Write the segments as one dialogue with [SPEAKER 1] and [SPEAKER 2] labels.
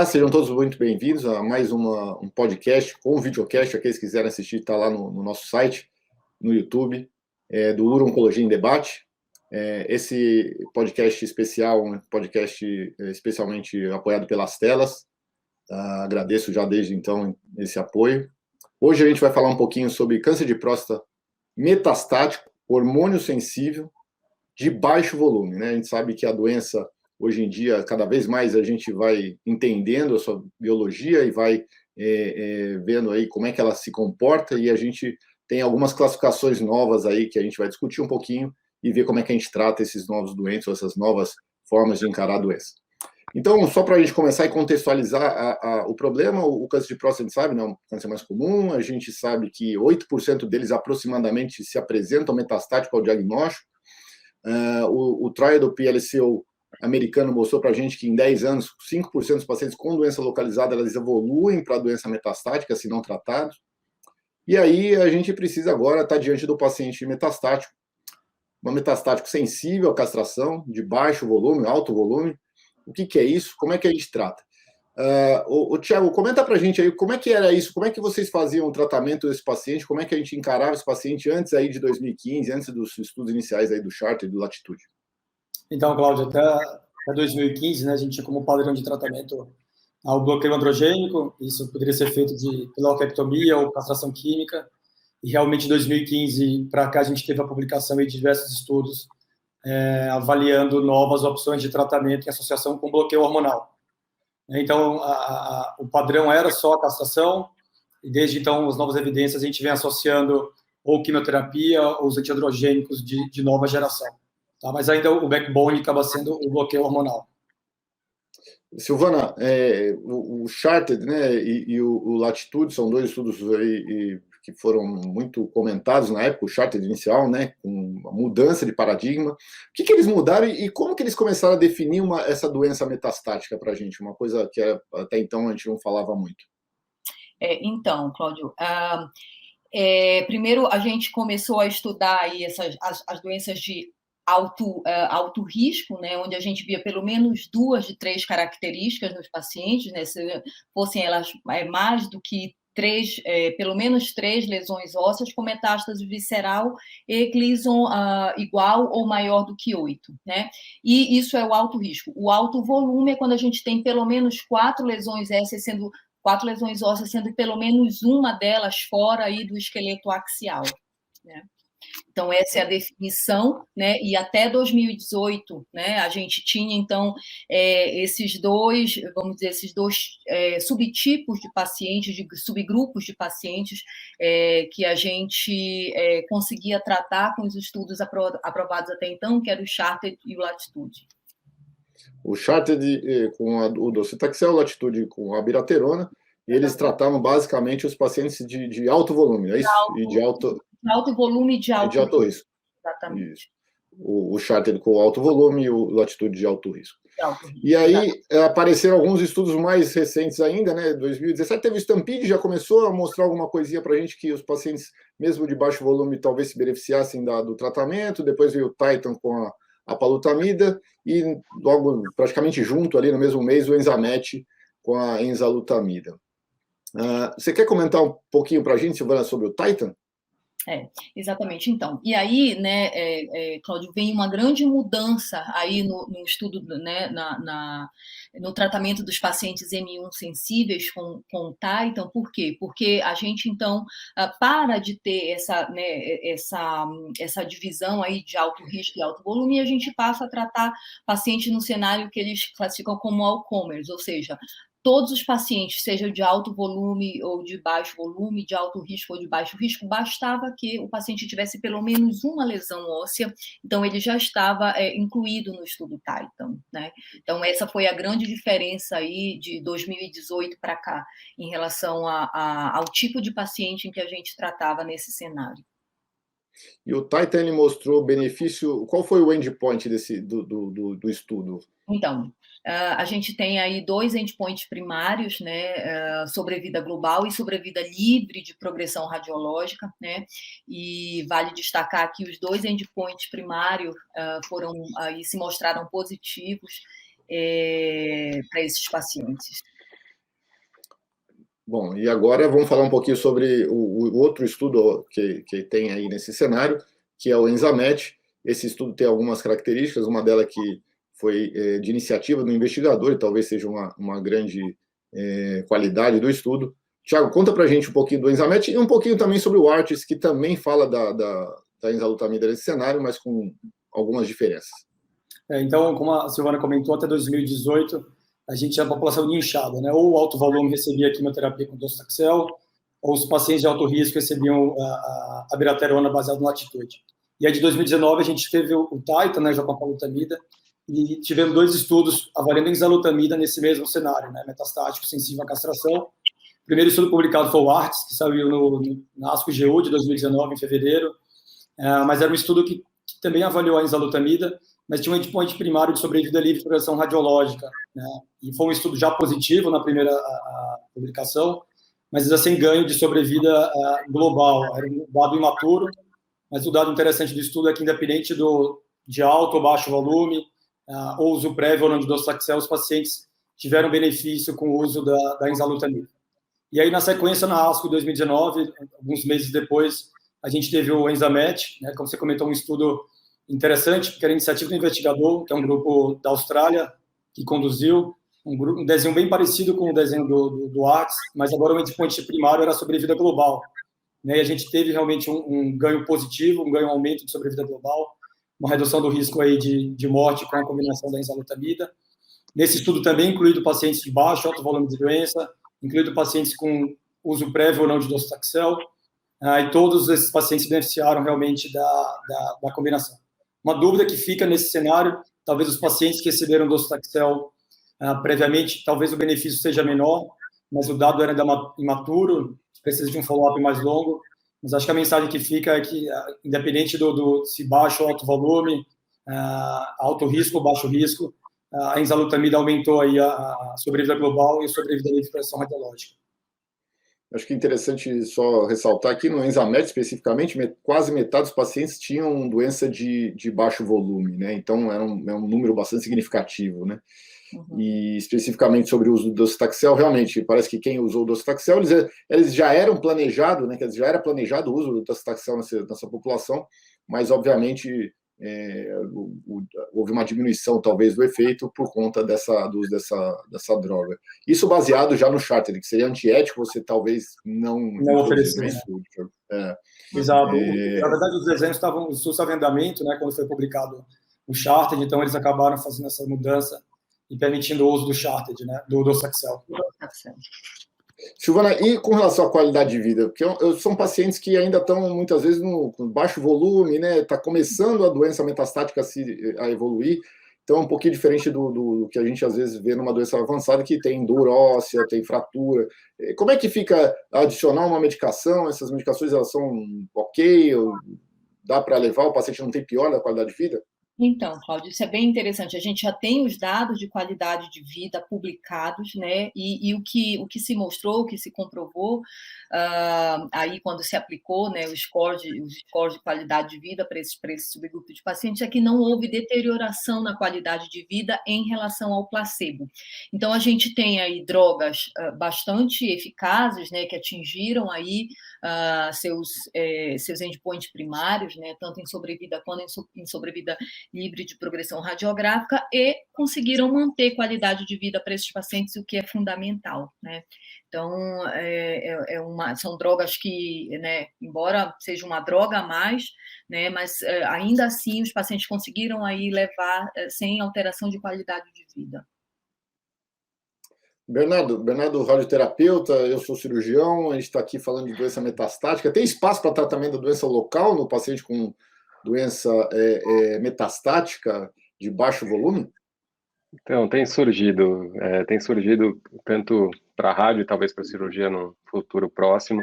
[SPEAKER 1] Olá, sejam todos muito bem-vindos a mais um podcast com videocast. Aqueles que quiserem assistir, está lá no nosso site, no YouTube, do Uro-Oncologia em Debate. Esse podcast especial, um podcast especialmente apoiado pelas telas. Agradeço já desde então esse apoio. Hoje a gente vai falar um pouquinho sobre câncer de próstata metastático, hormônio sensível, de baixo volume, né? A gente sabe que a doença, hoje em dia, cada vez mais a gente vai entendendo a sua biologia e vai vendo aí como é que ela se comporta, e a gente tem algumas classificações novas aí que a gente vai discutir um pouquinho e ver como é que a gente trata esses novos doentes, ou essas novas formas de encarar a doença. Então, só para a gente começar e contextualizar o problema, o câncer de próstata, a gente sabe, não é um câncer mais comum, a gente sabe que 8% deles aproximadamente se apresentam metastático ao diagnóstico. O trial do PLCO americano mostrou para a gente que em 10 anos, 5% dos pacientes com doença localizada, elas evoluem para a doença metastática, se não tratados. E aí a gente precisa agora estar diante do paciente metastático, um metastático sensível à castração, de baixo volume, alto volume. O que é isso? Como é que a gente trata? Tiago, comenta para a gente aí como é que era isso, como é que vocês faziam o tratamento desse paciente, como é que a gente encarava esse paciente antes aí de 2015, antes dos estudos iniciais aí do Charter e do Latitude.
[SPEAKER 2] Então, Cláudio, até 2015, né, a gente tinha como padrão de tratamento o bloqueio androgênico. Isso poderia ser feito pela orquiectomia ou castração química, e realmente, de 2015 para cá, a gente teve a publicação de diversos estudos avaliando novas opções de tratamento em associação com bloqueio hormonal. Então, o padrão era só a castração, e desde então, as novas evidências, a gente vem associando ou quimioterapia ou os antiandrogênicos de nova geração. Tá? Mas ainda o backbone acaba sendo o bloqueio hormonal.
[SPEAKER 1] Silvana, o Charted, né, e o Latitude são dois estudos aí que foram muito comentados na época, o Charted inicial, né, com a mudança de paradigma. O que eles mudaram e como que eles começaram a definir essa doença metastática para a gente? Uma coisa que até então a gente não falava muito.
[SPEAKER 3] Então, Cláudio, primeiro a gente começou a estudar aí as doenças de alto risco, né, onde a gente via pelo menos 2 de 3 características nos pacientes, né, se fossem elas mais do que 3, pelo menos 3 lesões ósseas com metástase visceral e Gleason igual ou maior do que 8, né? E isso é o alto risco. O alto volume é quando a gente tem pelo menos 4 lesões ósseas, sendo pelo menos uma delas fora aí do esqueleto axial, né? Então, essa é a definição, né? E até 2018, né, a gente tinha, então, esses dois subtipos de pacientes, de subgrupos de pacientes que a gente conseguia tratar com os estudos aprovados até então, que era o Charted e o Latitude.
[SPEAKER 1] O Charted com o docetaxel, o Latitude com a abiraterona, e eles tratavam basicamente os pacientes de alto volume, é isso?
[SPEAKER 3] De alto volume e de alto
[SPEAKER 1] risco.
[SPEAKER 3] Exatamente.
[SPEAKER 1] Isso. O Charter com alto volume e o Latitude de alto risco. E aí apareceram alguns estudos mais recentes ainda, né? 2017 teve o Stampede, já começou a mostrar alguma coisinha para a gente que os pacientes, mesmo de baixo volume, talvez se beneficiassem do tratamento. Depois veio o Titan com a palutamida e logo, praticamente junto ali no mesmo mês, o Enzamet com a enzalutamida. Você quer comentar um pouquinho para a gente, Silvana, sobre o Titan?
[SPEAKER 3] Exatamente. Então, e aí, né, Cláudio, vem uma grande mudança aí no estudo, né, no tratamento dos pacientes M1 sensíveis com Titan. Por quê? Porque a gente, então, para de ter essa divisão aí de alto risco e alto volume, e a gente passa a tratar pacientes no cenário que eles classificam como all comers, ou seja, todos os pacientes, seja de alto volume ou de baixo volume, de alto risco ou de baixo risco, bastava que o paciente tivesse pelo menos uma lesão óssea, então ele já estava incluído no estudo Titan, né? Então essa foi a grande diferença aí de 2018 para cá, em relação ao tipo de paciente em que a gente tratava nesse cenário.
[SPEAKER 1] E o Titan, ele mostrou benefício. Qual foi o endpoint do estudo?
[SPEAKER 3] Então, a gente tem aí 2 endpoints primários, né, sobrevida global e sobrevida livre de progressão radiológica, né, e vale destacar que os 2 endpoints primários se mostraram positivos para esses pacientes.
[SPEAKER 1] Bom, e agora vamos falar um pouquinho sobre o outro estudo que tem aí nesse cenário, que é o ENZAMET. Esse estudo tem algumas características, uma delas que foi de iniciativa do investigador, e talvez seja uma grande qualidade do estudo. Tiago, conta para a gente um pouquinho do ENZAMET e um pouquinho também sobre o ARTES, que também fala da enzalutamida nesse cenário, mas com algumas diferenças.
[SPEAKER 2] Então, como a Silvana comentou, até 2018, a gente tinha a população nichada, né? Ou o alto volume recebia quimioterapia com docetaxel, ou os pacientes de alto risco recebiam a abiraterona baseada na latitude. E aí, de 2019, a gente teve o TITAN, né, já com a palutamida, e tivemos 2 estudos avaliando a enzalutamida nesse mesmo cenário, né, metastático, sensível à castração. O primeiro estudo publicado foi o ARTES, que saiu na ASCO-GU de 2019, em fevereiro, mas era um estudo que também avaliou a enzalutamida, mas tinha um endpoint primário de sobrevida livre de progressão radiológica, né? E foi um estudo já positivo na primeira publicação, mas ainda sem ganho de sobrevida global. Era um dado imaturo, mas o dado interessante do estudo é que, independente de alto ou baixo volume, ou uso prévio ou não de docetaxel, os pacientes tiveram benefício com o uso da enzalutamida. E aí, na sequência, na ASCO 2019, alguns meses depois, a gente teve o ENZAMET, né? Como você comentou, um estudo interessante, porque era a iniciativa do investigador, que é um grupo da Austrália, que conduziu um desenho bem parecido com o desenho do ARTES, mas agora o endpoint primário era a sobrevida global. Né? E a gente teve realmente um ganho positivo, um aumento de sobrevida global, uma redução do risco aí de morte com a combinação da enzalutamida. Nesse estudo também incluído pacientes de baixo, alto volume de doença, incluído pacientes com uso prévio ou não de docetaxel, e todos esses pacientes se beneficiaram realmente da combinação. Uma dúvida que fica nesse cenário, talvez os pacientes que receberam docetaxel previamente, talvez o benefício seja menor, mas o dado era ainda imaturo, precisa de um follow-up mais longo, mas acho que a mensagem que fica é que, independente se baixo ou alto volume, alto risco ou baixo risco, a enzalutamida aumentou aí a sobrevida global e a sobrevida livre de progressão radiológica.
[SPEAKER 1] Acho que é interessante só ressaltar aqui, no ENZAMET especificamente, quase metade dos pacientes tinham doença de baixo volume, né? Então, é um número bastante significativo, né? Uhum. E especificamente sobre o uso do docetaxel, realmente, parece que quem usou o docetaxel, eles já eram planejados, né? Quer dizer, já era planejado o uso do docetaxel nessa população, mas, obviamente, houve uma diminuição, talvez, do efeito por conta do uso dessa droga. Isso baseado já no Charter, que seria antiético, você talvez não
[SPEAKER 2] oferecer.
[SPEAKER 1] Né?
[SPEAKER 2] Exato. Na verdade, os desenhos estavam em andamento, né, quando foi publicado o Charter, então eles acabaram fazendo essa mudança e permitindo o uso do Charter, né, do docetaxel.
[SPEAKER 1] Silvana, e com relação à qualidade de vida? Porque são pacientes que ainda estão, muitas vezes, com baixo volume, né? Está começando a doença metastática a evoluir, então é um pouquinho diferente do que a gente, às vezes, vê numa doença avançada, que tem dor óssea, tem fratura. Como é que fica adicionar uma medicação? Essas medicações, elas são ok? Dá para levar? O paciente não tem pior da qualidade de vida?
[SPEAKER 3] Então, Cláudio, isso é bem interessante. A gente já tem os dados de qualidade de vida publicados, né? E o que se mostrou, o que se comprovou, aí quando se aplicou, né, os scores de qualidade de vida para esse subgrupo de pacientes, é que não houve deterioração na qualidade de vida em relação ao placebo. Então, a gente tem aí drogas bastante eficazes, né, que atingiram aí seus endpoints primários, né, tanto em sobrevida quanto em sobrevida livre de progressão radiográfica, e conseguiram manter qualidade de vida para esses pacientes, o que é fundamental, né? Então, são drogas que, né, embora seja uma droga a mais, né, mas ainda assim os pacientes conseguiram aí levar sem alteração de qualidade de vida.
[SPEAKER 1] Bernardo, radioterapeuta, eu sou cirurgião, a gente está aqui falando de doença metastática. Tem espaço para tratamento da doença local no paciente com doença metastática de baixo volume?
[SPEAKER 4] Então, tem surgido tanto para rádio e talvez para cirurgia no futuro próximo.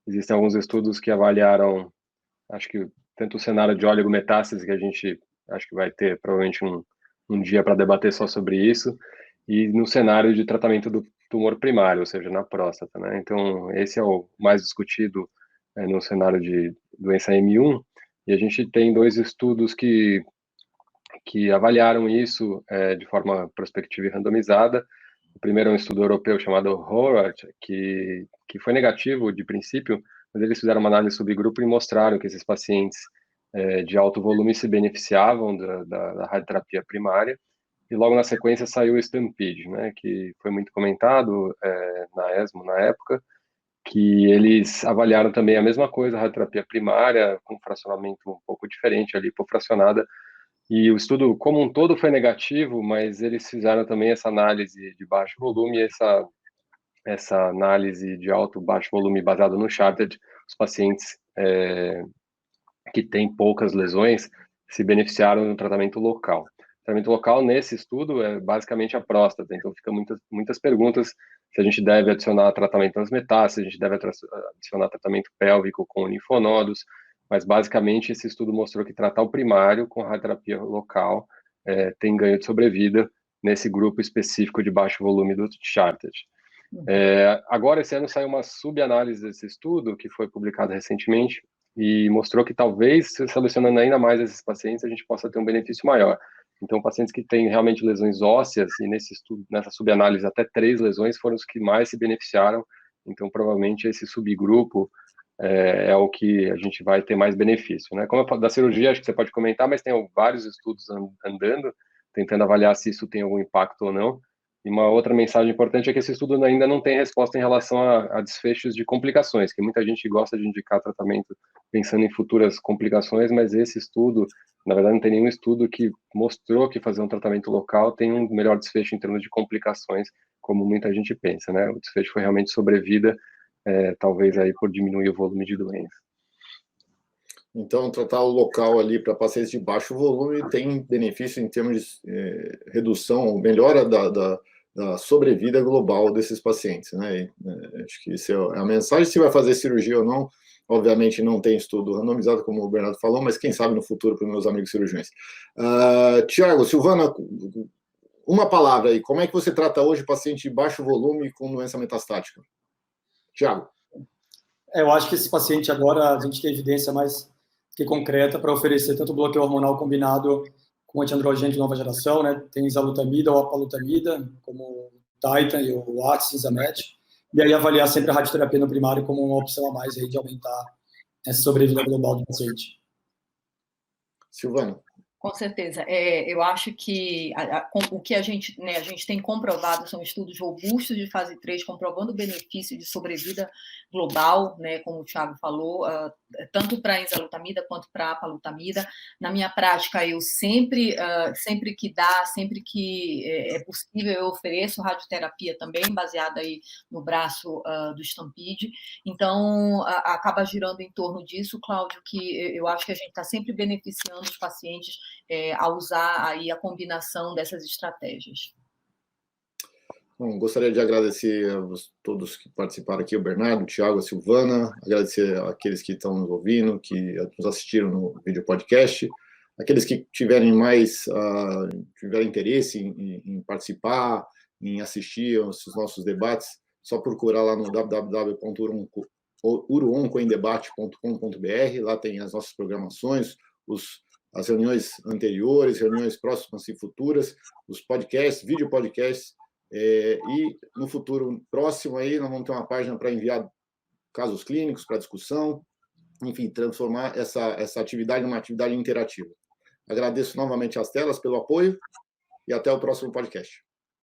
[SPEAKER 4] Existem alguns estudos que avaliaram, acho que tanto o cenário de oligometástase, que a gente acho que vai ter provavelmente um dia para debater só sobre isso, e no cenário de tratamento do tumor primário, ou seja, na próstata, né? Então, esse é o mais discutido no cenário de doença M1, e a gente tem 2 estudos que avaliaram isso de forma prospectiva e randomizada. O primeiro é um estudo europeu chamado HORAT, que foi negativo de princípio, mas eles fizeram uma análise subgrupo e mostraram que esses pacientes de alto volume se beneficiavam da radioterapia primária. E logo na sequência saiu o STAMPEDE, né, que foi muito comentado na ESMO na época, que eles avaliaram também a mesma coisa, a radioterapia primária, com fracionamento um pouco diferente, ali, hipofracionada, e o estudo como um todo foi negativo, mas eles fizeram também essa análise de baixo volume e essa análise de alto baixo volume baseado no Charted, os pacientes que têm poucas lesões se beneficiaram do tratamento local. O tratamento local nesse estudo é basicamente a próstata, então fica muitas perguntas se a gente deve adicionar tratamento nas metástases, se a gente deve adicionar tratamento pélvico com linfonodos, mas basicamente esse estudo mostrou que tratar o primário com radioterapia local tem ganho de sobrevida nesse grupo específico de baixo volume do Charted. Agora, esse ano saiu uma subanálise desse estudo, que foi publicado recentemente, e mostrou que talvez, selecionando ainda mais esses pacientes, a gente possa ter um benefício maior. Então, pacientes que têm realmente lesões ósseas, e nesse estudo, nessa subanálise, até 3 lesões foram os que mais se beneficiaram. Então, provavelmente, esse subgrupo é o que a gente vai ter mais benefício, né? Como da cirurgia, acho que você pode comentar, mas tem vários estudos andando, tentando avaliar se isso tem algum impacto ou não. E uma outra mensagem importante é que esse estudo ainda não tem resposta em relação a desfechos de complicações, que muita gente gosta de indicar tratamento pensando em futuras complicações, mas esse estudo, na verdade, não tem nenhum estudo que mostrou que fazer um tratamento local tem um melhor desfecho em termos de complicações, como muita gente pensa, né? O desfecho foi realmente sobrevida, talvez aí por diminuir o volume de doença.
[SPEAKER 1] Então, tratar o local ali para pacientes de baixo volume tem benefício em termos de redução, melhora da sobrevida global desses pacientes, né? Acho que isso é a mensagem. Se vai fazer cirurgia ou não, obviamente não tem estudo randomizado, como o Bernardo falou, mas quem sabe no futuro para os meus amigos cirurgiões. Tiago, Silvana, uma palavra aí. Como é que você trata hoje paciente de baixo volume com doença metastática? Tiago.
[SPEAKER 2] Eu acho que esse paciente agora, a gente tem evidência mais que concreta para oferecer tanto bloqueio hormonal combinado com antiandrogênico de nova geração, né? Tem izalutamida ou apalutamida, como o Titan e o Axizamet, e aí avaliar sempre a radioterapia no primário como uma opção a mais aí de aumentar essa sobrevida global do paciente.
[SPEAKER 1] Silvana.
[SPEAKER 3] Com certeza. Eu acho que o que a gente tem comprovado são estudos robustos de fase 3, comprovando o benefício de sobrevida global, né, como o Thiago falou, tanto para a enzalutamida quanto para a apalutamida. Na minha prática, eu sempre que dá, sempre que é possível, eu ofereço radioterapia também, baseada aí no braço do STAMPEDE. Então, acaba girando em torno disso, Cláudio, que eu acho que a gente está sempre beneficiando os pacientes a usar aí a combinação dessas estratégias.
[SPEAKER 1] Bom, gostaria de agradecer a todos que participaram aqui, o Bernardo, o Thiago, a Silvana, agradecer àqueles que estão nos ouvindo, que nos assistiram no vídeo podcast, aqueles que tiverem interesse em participar, em assistir aos nossos debates, só procurar lá no www.uruoncoindebate.com.br, lá tem as nossas programações, as reuniões anteriores, reuniões próximas e futuras, os podcasts, vídeo podcasts, e no futuro próximo aí nós vamos ter uma página para enviar casos clínicos para discussão, enfim, transformar essa atividade numa atividade interativa. Agradeço novamente às telas pelo apoio e até o próximo podcast.